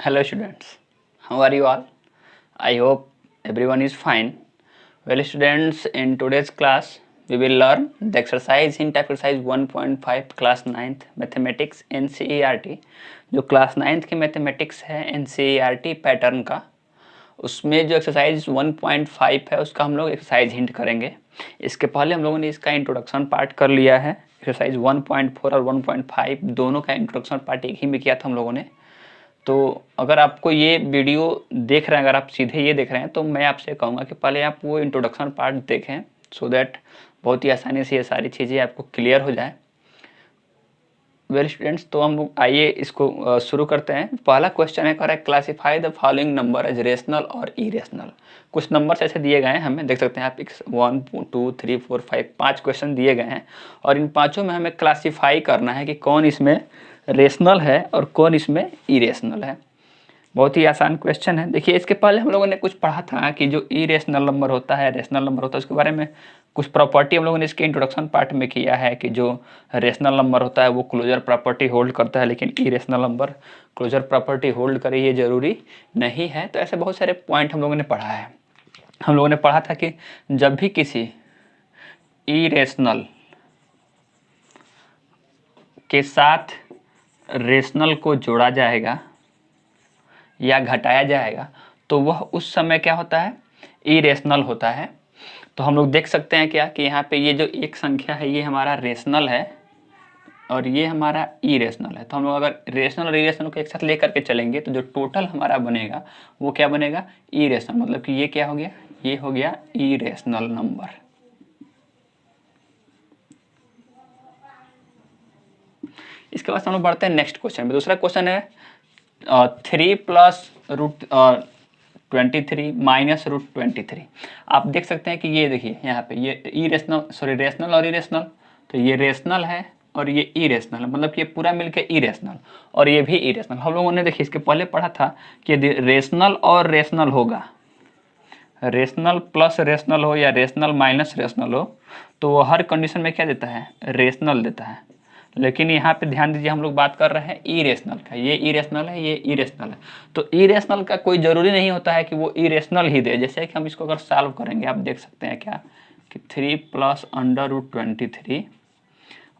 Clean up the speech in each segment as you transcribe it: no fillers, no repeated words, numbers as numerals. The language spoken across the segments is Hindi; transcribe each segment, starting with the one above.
Hello students, how are you all? I hope everyone is fine. Well students, in today's class we will learn the exercise in type exercise 1.5 class 9th mathematics NCERT. जो क्लास 9th की मैथमेटिक्स है NCERT पैटर्न का, उसमें जो एक्सरसाइज 1.5 है उसका हम लोग एक्सरसाइज हिंट करेंगे। इसके पहले हम लोगों ने इसका इंट्रोडक्शन पार्ट कर लिया है। एक्सरसाइज 1.4 और 1.5 दोनों का इंट्रोडक्शन पार्ट एक ही में किया था हम लोगों ने। तो अगर आपको ये वीडियो देख रहे हैं, अगर आप सीधे ये देख रहे हैं, तो मैं आपसे कहूँगा कि पहले आप वो इंट्रोडक्शन पार्ट देखें, सो दैट बहुत ही आसानी से ये सारी चीज़ें आपको क्लियर हो जाए। वेल स्टूडेंट्स, तो हम लोग आइए इसको शुरू करते हैं। पहला क्वेश्चन है, correct classify the following number as rational और इरेशनल। कुछ नंबर्स ऐसे दिए गए हैं, हमें देख सकते हैं आप 1 2 3 4 5 5 क्वेश्चन दिए गए हैं और इन पाँचों में हमें क्लासीफाई करना है कि कौन इसमें रेशनल है और कौन इसमें इरेशनल है। बहुत ही आसान क्वेश्चन है। देखिए, इसके पहले हम लोगों ने कुछ पढ़ा था कि जो इरेशनल नंबर होता है, रेशनल नंबर होता है, उसके बारे में कुछ प्रॉपर्टी हम लोगों ने इसके इंट्रोडक्शन पार्ट में किया है कि जो रेशनल नंबर होता है वो क्लोजर प्रॉपर्टी होल्ड करता है, लेकिन irrational number closure property hold करे ये जरूरी नहीं है। तो ऐसे बहुत सारे पॉइंट हम लोगों ने पढ़ा है। हम लोगों ने पढ़ा था कि जब भी किसी इरेशनल के साथ रेशनल को जोड़ा जाएगा या घटाया जाएगा तो वह उस समय क्या होता है, इरेशनल होता है। तो हम लोग देख सकते हैं क्या कि यहाँ पे ये जो एक संख्या है ये हमारा रेशनल है और ये हमारा इरेशनल है। तो हम लोग अगर रेशनल और इरेशनल को एक साथ लेकर के चलेंगे तो जो टोटल हमारा बनेगा वो क्या बनेगा, इरेशनल। मतलब कि ये क्या हो गया, ये हो गया इरेशनल नंबर। इसके बाद हम लोग बढ़ते हैं नेक्स्ट क्वेश्चन में। दूसरा क्वेश्चन है 3 प्लस रूट 23 माइनस रूट 23। आप देख सकते हैं कि ये देखिए यहाँ पे ये रेशनल और इरेशनल, तो ये रेशनल है और ये इरेशनल है, मतलब कि ये पूरा मिलके इरेशनल और ये भी इरेशनल। हम लोगों ने देखिए इसके पहले पढ़ा था कि यदि रेशनल और रेशनल होगा, रेशनल प्लस रेशनल हो या रेशनल माइनस रेशनल हो, तो वो हर कंडीशन में क्या देता है, रेशनल देता है। लेकिन यहाँ पे ध्यान दीजिए, हम लोग बात कर रहे हैं इरेशनल का। ये इरेशनल है, ये इरेशनल है। तो इरेशनल का कोई जरूरी नहीं होता है कि वो इरेशनल ही दे। जैसे कि हम इसको अगर सॉल्व करेंगे, आप देख सकते हैं क्या कि 3 प्लस अंडर रूट 23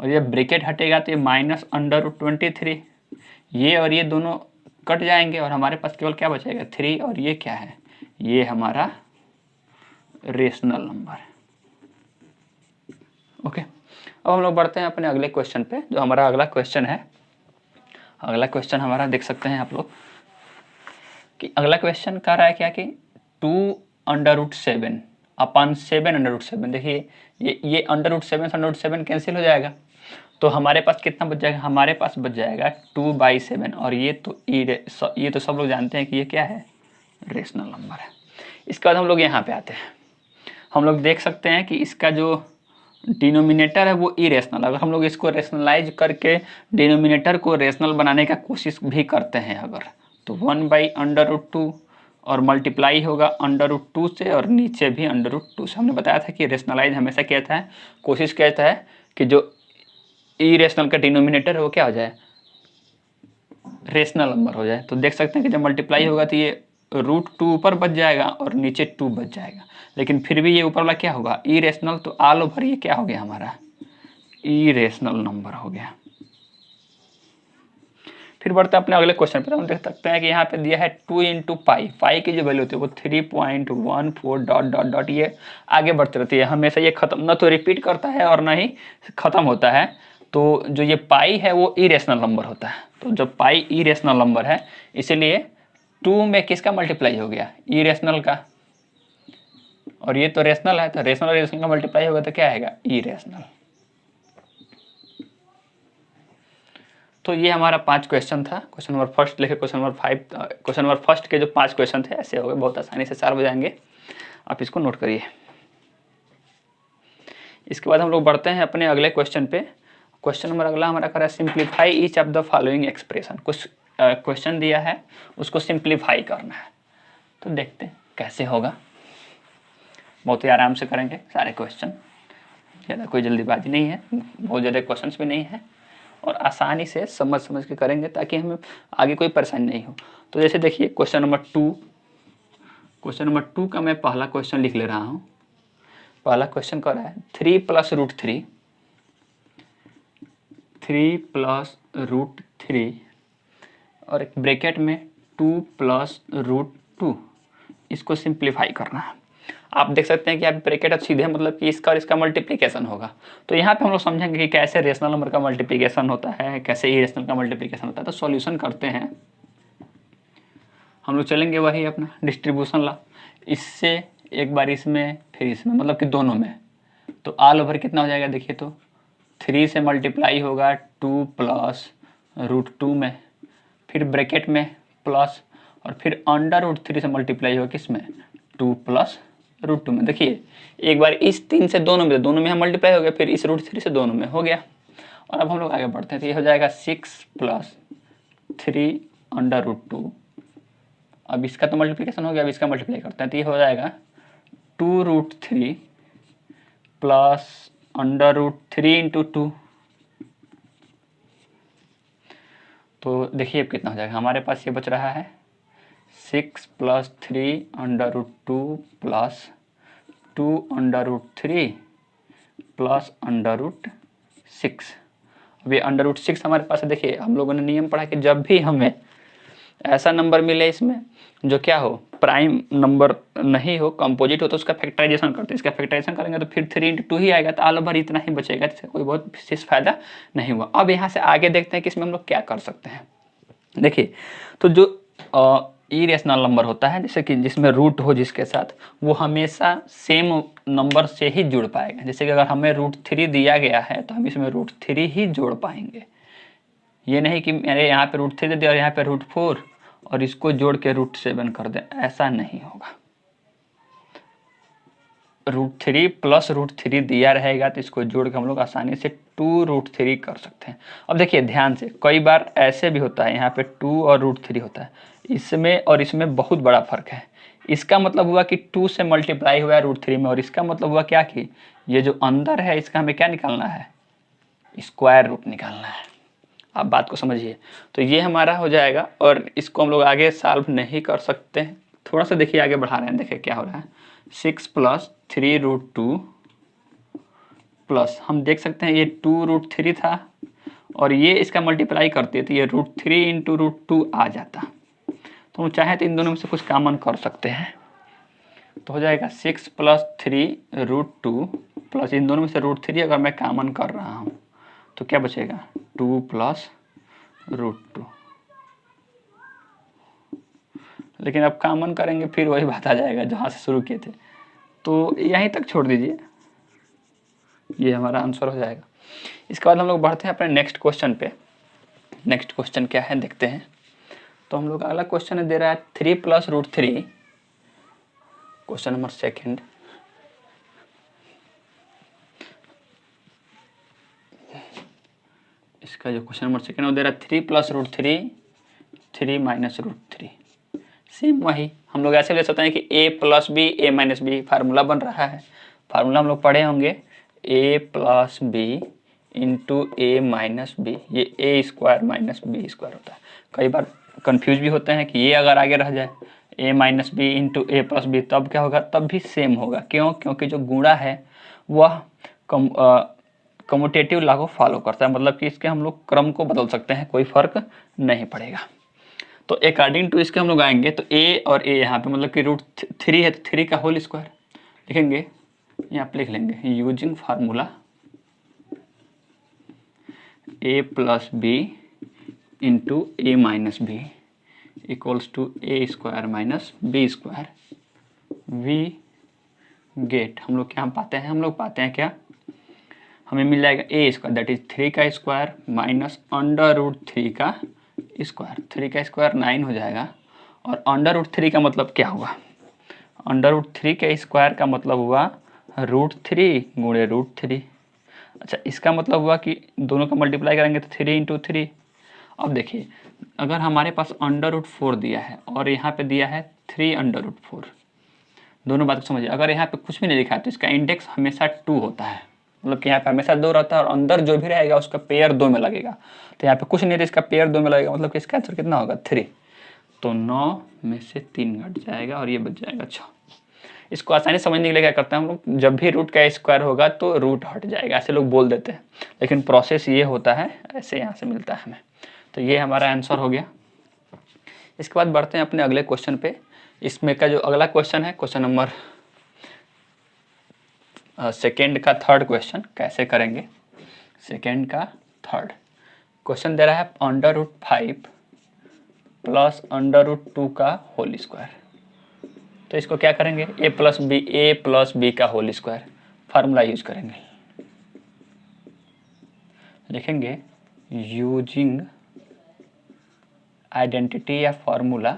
और ये ब्रैकेट हटेगा तो ये माइनस अंडर रूट 23, ये और ये दोनों कट जाएंगे और हमारे पास केवल क्या बचेगा, 3। और ये क्या है, ये हमारा रेशनल नंबर है। ओके, अब हम लोग बढ़ते हैं अपने अगले क्वेश्चन पे। जो हमारा अगला क्वेश्चन है, अगला क्वेश्चन हमारा देख सकते हैं आप लोग कि अगला क्वेश्चन कह रहा है क्या कि 2 अंडर रूट 7 अपन 7 अंडर रूट 7। देखिए ये under root 7 under root 7 cancel हो जाएगा, तो हमारे पास कितना बच जाएगा, हमारे पास बच जाएगा 2/7। और ये तो सब लोग जानते हैं कि ये क्या है, रेशनल नंबर है। इसके बाद हम लोग यहाँ पे आते हैं। हम लोग देख सकते हैं कि इसका जो डिनोमिनेटर है वो इरेशनल। अगर हम लोग इसको रेशनलाइज करके डिनोमिनेटर को रेशनल बनाने का कोशिश भी करते हैं अगर, तो 1/√2 और मल्टीप्लाई होगा √2 से और नीचे भी √2 से। हमने बताया था कि रेशनलाइज हमेशा क्या था है, कोशिश कहता है कि जो इरेशनल का डिनोमिनेटर है वो क्या हो जाए, रेशनल नंबर हो जाए। तो देख सकते हैं कि जब मल्टीप्लाई होगा तो ये √2 ऊपर बच जाएगा और नीचे 2 बच जाएगा, लेकिन फिर भी ये ऊपर वाला क्या होगा, इरेशनल। तो ऑल ओवर ये क्या हो गया, हमारा इरेशनल नंबर हो गया। फिर बढ़ते हैं अपने अगले क्वेश्चन पर। हम देख सकते हैं कि यहाँ पे दिया है 2 × पाई की जो वैल्यू होती है वो 3.14 डॉट डॉट डॉट, ये आगे बढ़ती रहती है हमेशा। ये खत्म न तो रिपीट करता है और न ही खत्म होता है। तो जो ये पाई है वो इरेशनल नंबर होता है। तो जब पाई इरेशनल नंबर है, इसीलिए 2 में किसका मल्टीप्लाई हो गया, इरेशनल का, और ये तो रेशनल है, तो रेशनल और इरेशनल का मल्टीप्लाई होगा तो क्या आएगा, इरेशनल। तो ये हमारा 5 क्वेश्चन था। क्वेश्चन नंबर फर्स्ट लेके question number 5, question number first के जो 5 क्वेश्चन थे ऐसे हो गए, बहुत आसानी से सॉल्व हो जाएंगे। आप इसको नोट करिए। इसके बाद हम लोग बढ़ते हैं अपने अगले क्वेश्चन पे। क्वेश्चन नंबर अगला हमारा कर रहा है simplify each of the following expression. कुछ क्वेश्चन दिया है, उसको सिंप्लीफाई करना है। तो देखते हैं कैसे होगा। बहुत ही आराम से करेंगे सारे क्वेश्चन, ज़्यादा कोई जल्दीबाजी नहीं है, बहुत ज़्यादा क्वेश्चन भी नहीं है और आसानी से समझ समझ के करेंगे ताकि हमें आगे कोई परेशानी नहीं हो। तो जैसे देखिए क्वेश्चन नंबर 2 का मैं पहला क्वेश्चन लिख ले रहा हूँ। पहला क्वेश्चन कह रहा है 3 + √3 और एक ब्रैकेट में 2 + √2, इसको सिंप्लीफाई करना है। आप देख सकते हैं कि आप ब्रैकेट अब सीधे मतलब कि इसका और इसका मल्टीप्लिकेशन होगा। तो यहाँ पे हम लोग समझेंगे कि कैसे रेशनल नंबर का मल्टीप्लिकेशन होता है, कैसे इरेशनल का मल्टीप्लिकेशन होता है। तो सॉल्यूशन करते हैं हम लोग, चलेंगे वही अपना डिस्ट्रीब्यूशन ला, इससे एक बार इसमें फिर इसमें, मतलब कि दोनों में। तो ऑल ओवर कितना हो जाएगा देखिए, तो 3 से मल्टीप्लाई होगा 2 + √2 में, फिर ब्रैकेट में प्लस, और फिर √3 से मल्टीप्लाई होगा किसमें, 2 + √2 में। देखिए एक बार इस 3 से दोनों में हम मल्टीप्लाई हो गया, फिर इस √3 से दोनों में हो गया। और अब हम लोग आगे बढ़ते हैं, तो ये हो जाएगा 6 + 3 √2। अब इसका तो मल्टीप्लिकेशन हो गया, अब इसका मल्टीप्लाई करते हैं, तो ये हो जाएगा 2√3 + √3 × 2। तो देखिए अब कितना हो जाएगा, हमारे पास ये बच रहा है 6 + 3 √2 + 2 √3 + √6। अब ये √6 हमारे पास है। देखिए हम लोगों ने नियम पढ़ा कि जब भी हमें ऐसा नंबर मिले इसमें जो क्या हो, प्राइम नंबर नहीं हो, कंपोजिट हो, तो उसका फैक्टराइजेशन करते हैं। इसका फैक्टराइजेशन करेंगे तो फिर 3 × 2 ही आएगा, तो ऑल ओवर इतना ही बचेगा, इससे कोई बहुत विशेष फायदा नहीं हुआ। अब यहाँ से आगे देखते हैं कि इसमें हम लोग क्या कर सकते हैं। देखिए तो जो इरेशनल नंबर होता है, जैसे कि जिसमें रूट हो जिसके साथ, वो हमेशा सेम नंबर से ही जुड़ पाएगा। जैसे कि अगर हमें √3 दिया गया है तो हम इसमें √3 ही जोड़ पाएंगे। ये नहीं कि मेरे यहाँ पे √3 दे दिया और यहाँ पे √4 और इसको जोड़ के √7 कर दें, ऐसा नहीं होगा। √3 + √3 दिया रहेगा तो इसको जोड़ के हम लोग आसानी से 2√3 कर सकते हैं। अब देखिए ध्यान से, कई बार ऐसे भी होता है, यहाँ पे 2 और √3 होता है, इसमें और इसमें बहुत बड़ा फर्क है। इसका मतलब हुआ कि 2 से मल्टीप्लाई हुआ है √3 में, और इसका मतलब हुआ क्या कि ये जो अंदर है इसका हमें क्या निकालना है, स्क्वायर रूट निकालना है। आप बात को समझिए। तो ये हमारा हो जाएगा, और इसको हम लोग आगे सॉल्व नहीं कर सकते हैं। थोड़ा सा देखिए आगे बढ़ा रहे हैं, देखिए क्या हो रहा है। 6 + 3 √2 प्लस, हम देख सकते हैं ये 2√3 था और ये इसका मल्टीप्लाई करते तो ये √3 × √2 आ जाता। तो हम चाहें तो इन दोनों में से कुछ कॉमन कर सकते हैं, तो हो जाएगा 6 + 3 √2 प्लस, इन दोनों में से √3 अगर मैं कॉमन कर रहा हूँ तो क्या बचेगा, 2 + √2। लेकिन अब कॉमन करेंगे फिर वही बात आ जाएगा जहाँ से शुरू किए थे, तो यहीं तक छोड़ दीजिए, ये हमारा आंसर हो जाएगा। इसके बाद हम लोग बढ़ते हैं अपने नेक्स्ट क्वेश्चन पे। नेक्स्ट क्वेश्चन क्या है देखते हैं। तो हम लोग अगला क्वेश्चन दे रहा है 3 + √3, क्वेश्चन नंबर 2। इसका जो क्वेश्चन नंबर 2 वो दे रहा है 3 + √3 3 - √3। सेम वही हम लोग ऐसे ले सकते हैं कि a + b a - b, formula बन रहा है। फार्मूला हम लोग पढ़े होंगे, a + b × a - b, ये a² - b² होता है। कई बार कंफ्यूज भी होते हैं कि ये अगर आगे रह जाए a - b × a + b, तब क्या होगा, तब भी सेम होगा। क्यों? क्योंकि जो गुणा है वह कम्यूटेटिव लॉ को फॉलो करता है, मतलब कि इसके हम लोग क्रम को बदल सकते हैं, कोई फर्क नहीं पड़ेगा। तो अकॉर्डिंग टू इसके हम लोग आएंगे, तो a और a यहाँ पे मतलब कि √3 है तो 3 का होल स्क्वायर लिखेंगे, यहाँ पे लिख लेंगे using formula a + b × a - b = a² - b²। We get, हम लोग क्या पाते हैं, हम लोग पाते हैं क्या, हमें मिल जाएगा a² दैट इज 3 का स्क्वायर माइनस √3 का स्क्वायर। 3 का स्क्वायर 9 हो जाएगा, और √3 का मतलब क्या हुआ, √3 के स्क्वायर का मतलब हुआ √3 × √3। अच्छा, इसका मतलब हुआ कि दोनों का मल्टीप्लाई करेंगे तो 3 × 3। अब देखिए अगर हमारे पास √4 दिया है और यहाँ पे दिया है 3 √4, दोनों बात को समझिए। अगर यहाँ पे कुछ भी नहीं लिखा है तो इसका इंडेक्स हमेशा 2 होता है, मतलब कि यहाँ पे हमेशा 2 रहता है और अंदर जो भी रहेगा उसका पेयर 2 में लगेगा। तो यहाँ पे कुछ नहीं है, इसका पेयर 2 में लगेगा, मतलब कि इसका आंसर कितना होगा 3। तो 9 में से 3 घट जाएगा और ये बच जाएगा 6। इसको आसानी समझने के लिए क्या करते हैं हम लोग, जब भी रूट का स्क्वायर होगा तो रूट हट जाएगा, ऐसे लोग बोल देते हैं, लेकिन प्रोसेस ये होता है, ऐसे यहाँ से मिलता है हमें। तो ये हमारा आंसर हो गया। इसके बाद बढ़ते हैं अपने अगले क्वेश्चन पे। इसमें का जो अगला क्वेश्चन है, क्वेश्चन नंबर सेकेंड का थर्ड क्वेश्चन कैसे करेंगे। सेकेंड का थर्ड क्वेश्चन दे रहा है √5 प्लस √2 का होल स्क्वायर। तो इसको क्या करेंगे, a प्लस बी का होल स्क्वायर फार्मूला यूज करेंगे। लिखेंगे यूजिंग आइडेंटिटी या formula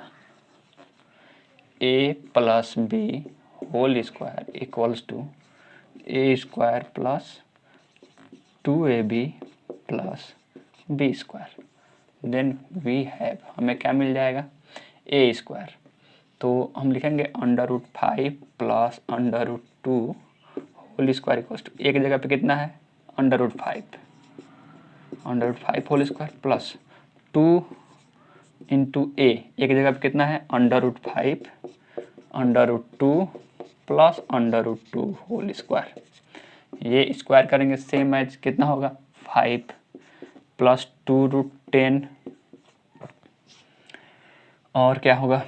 a plus B whole square equals to a square plus 2ab plus B square. Then we have, हमें क्या मिल जाएगा, a स्क्वायर। तो हम लिखेंगे √5 plus √2 whole square equals to, एक जगह पे कितना है √5 whole square plus 2 into a, एक जगह पे कितना है √5 √2 प्लस √2 होल स्क्वायर। ये स्क्वायर करेंगे सेम एज कितना होगा 5 प्लस 2√10 और क्या होगा,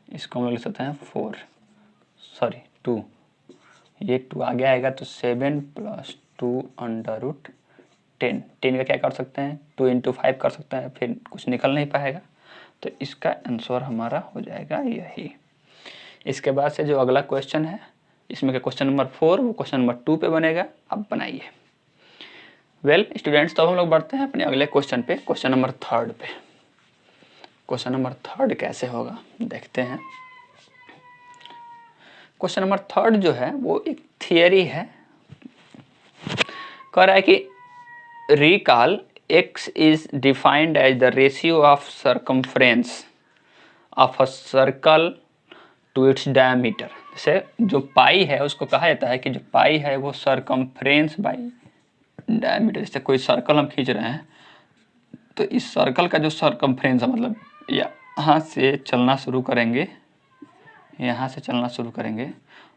इसको हम लोग लिख सकते हैं 2, ये 2 आगे आएगा तो 7 प्लस 2 √10। 10 का क्या कर सकते हैं 2 इंटू 5 कर सकते हैं, फिर कुछ निकल नहीं पाएगा। तो इसका आंसर हमारा हो जाएगा यही। इसके बाद से जो अगला क्वेश्चन है, इसमें का क्वेश्चन नंबर 4 वो क्वेश्चन नंबर 2 पे बनेगा, आप बनाइए। वेल स्टूडेंट्स, तो हम लोग बढ़ते हैं अपने अगले क्वेश्चन पे, क्वेश्चन नंबर 3 पे। क्वेश्चन नंबर 3 कैसे होगा देखते हैं। क्वेश्चन नंबर 3 जो है वो एक थियरी है, कह रहा है कि recall x is defined as the ratio of circumference of a circle to its diameter. जैसे जो पाई है उसको कहा जाता है कि जो पाई है वो सर्कमफ्रेंस बाई डायमीटर। जैसे कोई सर्कल हम खींच रहे हैं तो इस सर्कल का जो सर्कमफ्रेंस है, मतलब यहाँ से चलना शुरू करेंगे, यहाँ से चलना शुरू करेंगे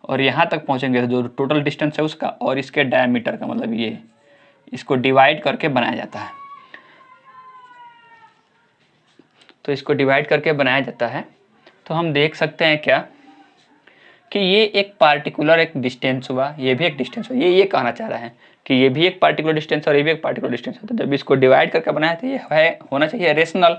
और यहाँ तक पहुँचेंगे, जो टोटल डिस्टेंस है उसका और इसके डायमीटर का, मतलब ये इसको डिवाइड करके बनाया जाता है। तो इसको डिवाइड करके बनाया जाता है। तो हम देख सकते हैं क्या कि ये एक पार्टिकुलर एक डिस्टेंस हुआ, ये भी एक डिस्टेंस हुआ। ये कहना चाह रहा है कि ये भी एक पार्टिकुलर डिस्टेंस और ये भी एक पार्टिकुलर डिस्टेंस है। तो जब इसको डिवाइड करके बनाया तो ये है होना चाहिए रेशनल।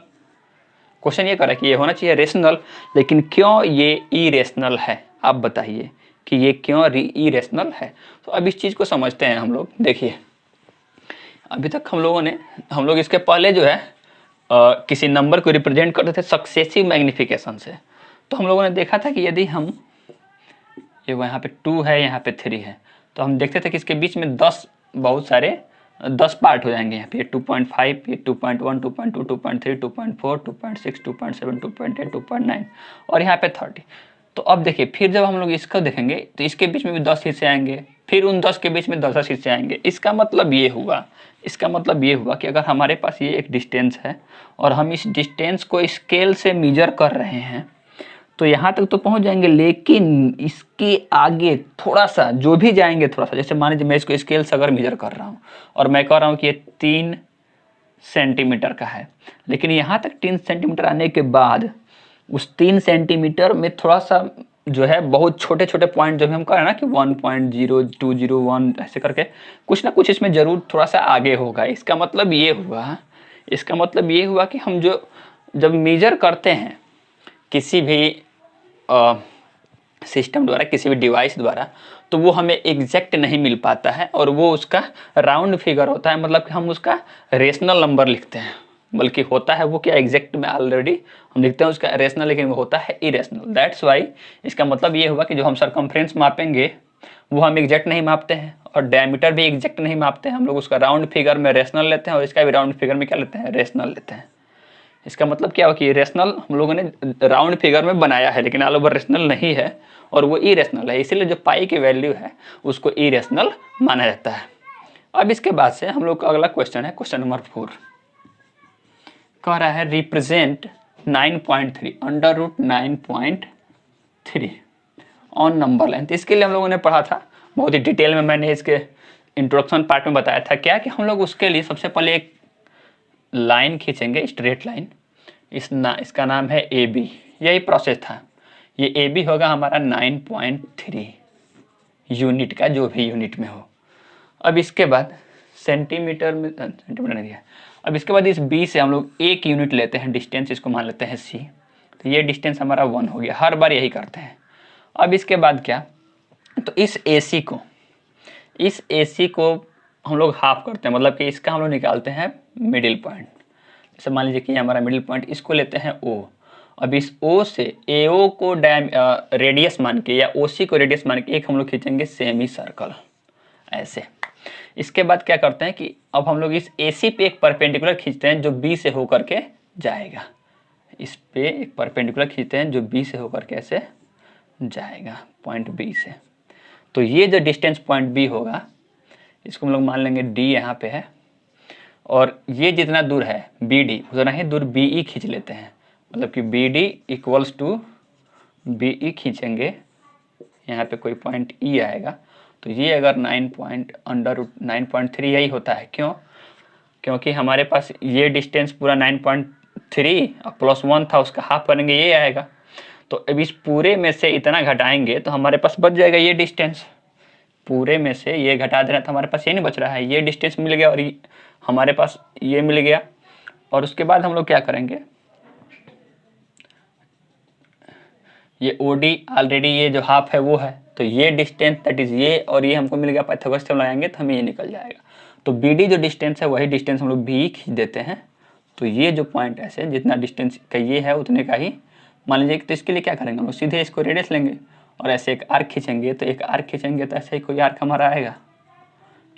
क्वेश्चन ये कर रहा है कि ये होना चाहिए रेशनल, लेकिन क्यों ये इरेशनल है, आप बताइए कि ये क्यों इरेशनल है। तो अब इस चीज़ को समझते हैं हम लोग। देखिए अभी तक हम लोग इसके पहले जो है किसी नंबर को रिप्रेजेंट करते थे सक्सेसिव मैग्निफिकेशन से। तो हम लोगों ने देखा था कि यदि हम ये यहाँ पे 2 है, यहाँ पे 3 है, तो हम देखते थे कि इसके बीच में 10 बहुत सारे 10 पार्ट हो जाएंगे। यहाँ पे 2.5, ये 2.1, 2.2, 2.3, 2.4, 2.6, 2.7, 2.8, 2.9 और यहाँ पे 30। तो अब देखिए फिर जब हम लोग इसको देखेंगे तो इसके बीच में भी 10 हिस्से आएंगे, फिर उन 10 के बीच में 10 हिस्से आएंगे। इसका मतलब ये हुआ कि अगर हमारे पास ये एक डिस्टेंस है और हम इस डिस्टेंस को स्केल से मेजर कर रहे हैं तो यहाँ तक तो पहुँच जाएंगे, लेकिन इसके आगे थोड़ा सा जो भी जाएंगे, थोड़ा सा, जैसे मान लीजिए मैं इसको स्केल से अगर मेजर कर रहा हूँ और मैं कह रहा हूँ कि ये 3 सेंटीमीटर का है, लेकिन यहाँ तक 3 सेंटीमीटर आने के बाद उस 3 सेंटीमीटर में थोड़ा सा जो है बहुत छोटे छोटे पॉइंट जो भी हम कह रहे हैं ना कि 1.0201 ऐसे करके कुछ ना कुछ इसमें जरूर थोड़ा सा आगे होगा। इसका मतलब ये हुआ कि हम जब मेजर करते हैं किसी भी सिस्टम द्वारा, किसी भी डिवाइस द्वारा, तो वो हमें एग्जैक्ट नहीं मिल पाता है और वो उसका राउंड फिगर होता है, मतलब कि हम उसका रेशनल नंबर लिखते हैं, बल्कि होता है वो क्या एग्जैक्ट में ऑलरेडी हम लिखते हैं उसका रेशनल, लेकिन वो होता है इरेशनल। दैट्स वाई इसका मतलब ये हुआ कि जो हम सर्कमफ्रेंस मापेंगे वो हम एग्जैक्ट नहीं मापते हैं और डायमीटर भी एग्जैक्ट नहीं मापते हैं, हम लोग उसका राउंड फिगर में रेशनल लेते हैं और इसका भी राउंड फिगर में क्या लेते हैं, रेशनल लेते हैं। इसका मतलब क्या हो कि रेशनल हम लोगों ने राउंड फिगर में बनाया है, लेकिन ऑल ओवर रेशनल नहीं है और वो इरेशनल है, इसीलिए जो पाई की वैल्यू है उसको इरेशनल माना जाता है। अब इसके बाद से हम लोग का अगला क्वेश्चन है क्वेश्चन नंबर 4। कह रहा है represent 9.3 under root 9.3 on number length. इसके लिए हम लोगों ने पढ़ा था बहुत ही डिटेल में, मैंने इसके इंट्रोडक्शन पार्ट में बताया था क्या कि हम लोग उसके लिए सबसे पहले एक लाइन खींचेंगे, स्ट्रेट लाइन, इसका नाम है ए बी। यही प्रोसेस था। ये ए बी होगा हमारा 9.3 यूनिट का, जो भी यूनिट में हो। अब इसके बाद सेंटीमीटर नहीं दिया। अब इसके बाद इस बी से हम लोग एक यूनिट लेते हैं डिस्टेंस, इसको मान लेते हैं सी। तो ये डिस्टेंस हमारा 1 हो गया, हर बार यही करते हैं। अब इसके बाद क्या, तो इस ए सी को हम लोग हाफ करते हैं, मतलब कि इसका हम लोग निकालते हैं मिडिल पॉइंट। जैसे मान लीजिए कि हमारा मिडिल पॉइंट, इसको लेते हैं ओ। अब इस ओ से ए ओ को रेडियस मान के या ओ सी को रेडियस मान के एक हम लोग खींचेंगे सेमी सर्कल ऐसे। इसके बाद क्या करते हैं कि अब हम लोग इस ए सी पे एक परपेंडिकुलर खींचते हैं जो बी से होकर के जाएगा। इस पे एक परपेंडिकुलर खींचते हैं जो बी से होकर के ऐसे जाएगा पॉइंट बी से। तो ये जो डिस्टेंस पॉइंट बी होगा इसको हम लोग मान लेंगे डी यहाँ पे है, और ये जितना दूर है बी डी उतना ही दूर बी ई खींच लेते हैं, मतलब कि B D equals to B E खींचेंगे, यहाँ पे कोई पॉइंट ई आएगा। तो ये अगर 9.3 यही होता है। क्यों? क्योंकि हमारे पास ये डिस्टेंस पूरा 9.3 और +1 था, उसका हाफ करेंगे ये आएगा। तो अब इस पूरे में से इतना घटाएंगे तो हमारे पास बच जाएगा ये डिस्टेंस। पूरे में से ये घटा देना तो हमारे पास ये नहीं बच रहा है, ये डिस्टेंस मिल गया और हमारे पास ये मिल गया। और उसके बाद हम लोग क्या करेंगे, ये ओ डी ऑलरेडी ये जो हाफ है वो है, तो ये डिस्टेंस दैट इज ये, और ये हमको मिल गया पाइथागोरस थ्योरम लगाएंगे तो हमें ये निकल जाएगा। तो बी डी जो डिस्टेंस है वही डिस्टेंस हम लोग भी खींच देते हैं। तो ये जो पॉइंट ऐसे जितना डिस्टेंस का ये है उतने का ही मान लीजिए। तो इसके लिए क्या करेंगे हम लोग, सीधे इसको रेडियस लेंगे और ऐसे एक आर्क खींचेंगे। तो एक आर्क खींचेंगे तो ऐसे ही कोई आर्क हमारा आएगा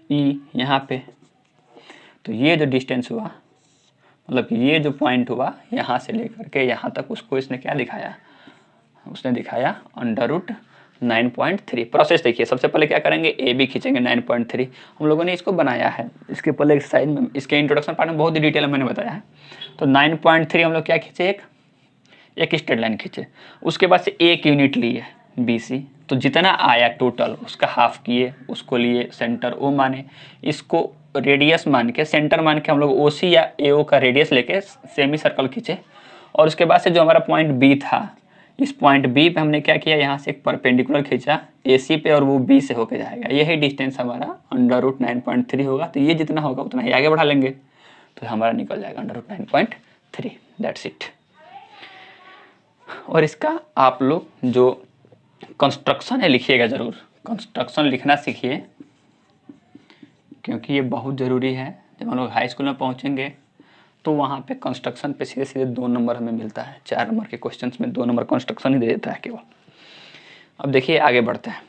ई यहाँ पे। तो ये जो डिस्टेंस हुआ, मतलब कि ये जो पॉइंट हुआ यहाँ से लेकर के यहाँ तक, उसको इसने क्या दिखाया, उसने दिखाया अंडर रूट 9.3। प्रोसेस देखिए, सबसे पहले क्या करेंगे, ए बी खींचेंगे 9.3। हम लोगों ने इसको बनाया है, इसके पहले एक्सरसाइज में, इसके इंट्रोडक्शन पार्ट में बहुत ही डिटेल में मैंने बताया है। तो 9.3 हम लोग क्या खींचे, एक स्ट्रेट लाइन खींचे। उसके बाद से एक यूनिट लिए बी सी, तो जितना आया टोटल उसका हाफ किए, उसको लिए सेंटर ओ माने, इसको रेडियस मान के सेंटर मान के हम लोग ओ सी या ए ओ का रेडियस लेके सेमी सर्कल खींचे। और उसके बाद से जो हमारा पॉइंट बी था, इस पॉइंट बी पे हमने क्या किया, यहाँ से एक परपेंडिकुलर खींचा ए सी पे और वो बी से होके जाएगा। यही डिस्टेंस हमारा अंडर रूट 9.3 होगा। तो ये जितना होगा उतना ही आगे बढ़ा लेंगे तो हमारा निकल जाएगा अंडर रूट 9.3। That's it. और इसका आप लोग जो कंस्ट्रक्शन है लिखिएगा ज़रूर, कंस्ट्रक्शन लिखना सीखिए, क्योंकि ये बहुत ज़रूरी है। जब हम लोग हाई स्कूल में पहुँचेंगे तो वहाँ पे कंस्ट्रक्शन पे सीधे सीधे 2 नंबर हमें मिलता है। 4 नंबर के क्वेश्चंस में 2 नंबर कंस्ट्रक्शन ही दे देता है केवल। अब देखिए आगे बढ़ते हैं।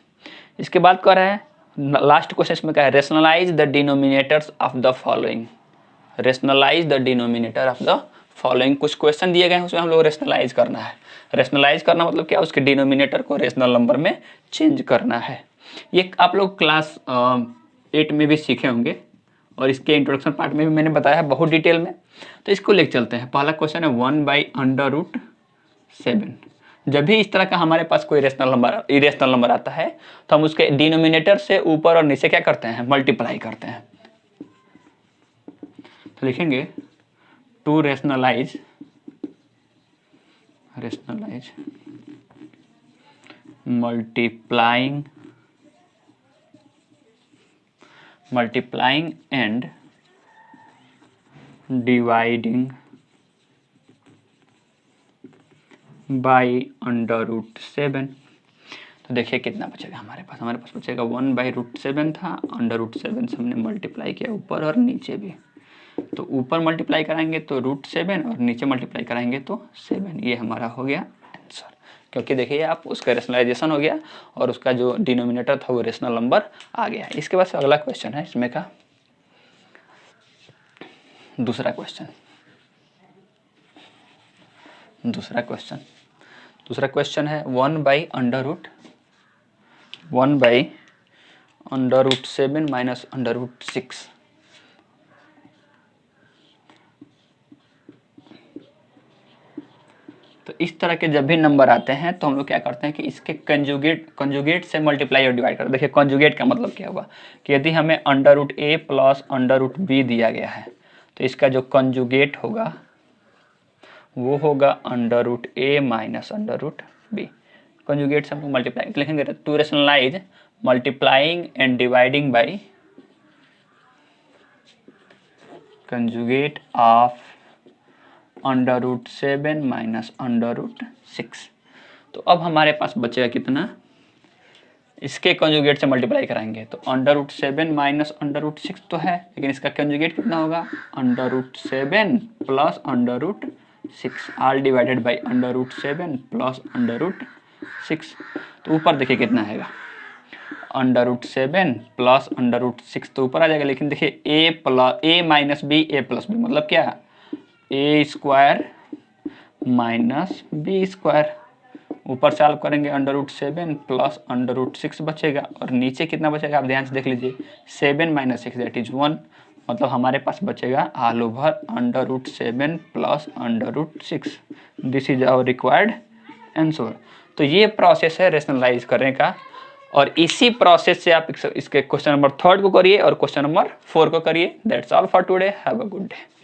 इसके बाद कह रहा है लास्ट क्वेश्चन में क्या है, rationalise the denominators of the following. Rationalise the denominator of the following. कुछ क्वेश्चन दिए गए हैं, उसमें हम लोग रेशनलाइज करना है। रेशनलाइज करना मतलब क्या, उसके डिनोमिनेटर को रेशनल नंबर में चेंज करना है। ये आप लोग क्लास 8 में भी सीखे होंगे और इसके इंट्रोडक्शन पार्ट में भी मैंने बताया बहुत डिटेल में। तो इसको लेकर चलते हैं। पहला क्वेश्चन है 1/√7। जब भी इस तरह का हमारे पास कोई इरेशनल नंबर आता है तो हम उसके डिनोमिनेटर से ऊपर और नीचे क्या करते हैं, मल्टीप्लाई करते हैं। तो लिखेंगे to rationalise multiplying and dividing by √7। तो देखिए कितना बचेगा हमारे पास बचेगा 1/√7 था, √7 से हमने मल्टीप्लाई किया ऊपर और नीचे भी। तो ऊपर मल्टीप्लाई कराएंगे तो √7 और नीचे मल्टीप्लाई कराएंगे तो 7। ये हमारा हो गया आंसर। क्योंकि देखिए आप उसका रेशनलाइजेशन हो गया और उसका जो डिनोमिनेटर था वो रेशनल नंबर आ गया। इसके बाद से अगला क्वेश्चन है इसमें का दूसरा क्वेश्चन। दूसरा क्वेश्चन है 1/√7 माइनस √6। तो इस तरह के जब भी नंबर आते हैं तो हम लोग क्या करते हैं कि इसके कंजुगेट से मल्टीप्लाई और डिवाइड करते हैं। देखिए कंजुगेट का मतलब क्या हुआ कि यदि हमें √a प्लस √b दिया गया है तो इसका जो कंजुगेट होगा वो होगा √a माइनस √b। कंजुगेट से हम लोग मल्टीप्लाई लिखेंगे to rationalise multiplying and dividing by conjugate of √7 minus √6। तो अब हमारे पास बचेगा कितना, इसके कंजुगेट से मल्टीप्लाई कराएंगे तो √7 माइनस √6 तो है, लेकिन इसका कंजुगेट कितना होगा √7 plus √6 all divided by √7 plus √6। तो ऊपर देखिए कितना आएगा √7 प्लस √6 तो ऊपर आ जाएगा, लेकिन देखिए a minus b a plus b मतलब क्या a square minus b square. ऊपर सॉल्व करेंगे √7 प्लस √6 बचेगा और नीचे कितना बचेगा आप ध्यान से देख लीजिए 7 माइनस 6 दैट इज 1। मतलब हमारे पास बचेगा all over √7 plus √6। This is our required answer. तो ये प्रोसेस है रेशनलाइज करने का और इसी प्रोसेस से आप इसके क्वेश्चन नंबर 3 को करिए और क्वेश्चन नंबर 4 को करिए। That's all for today, have a good day.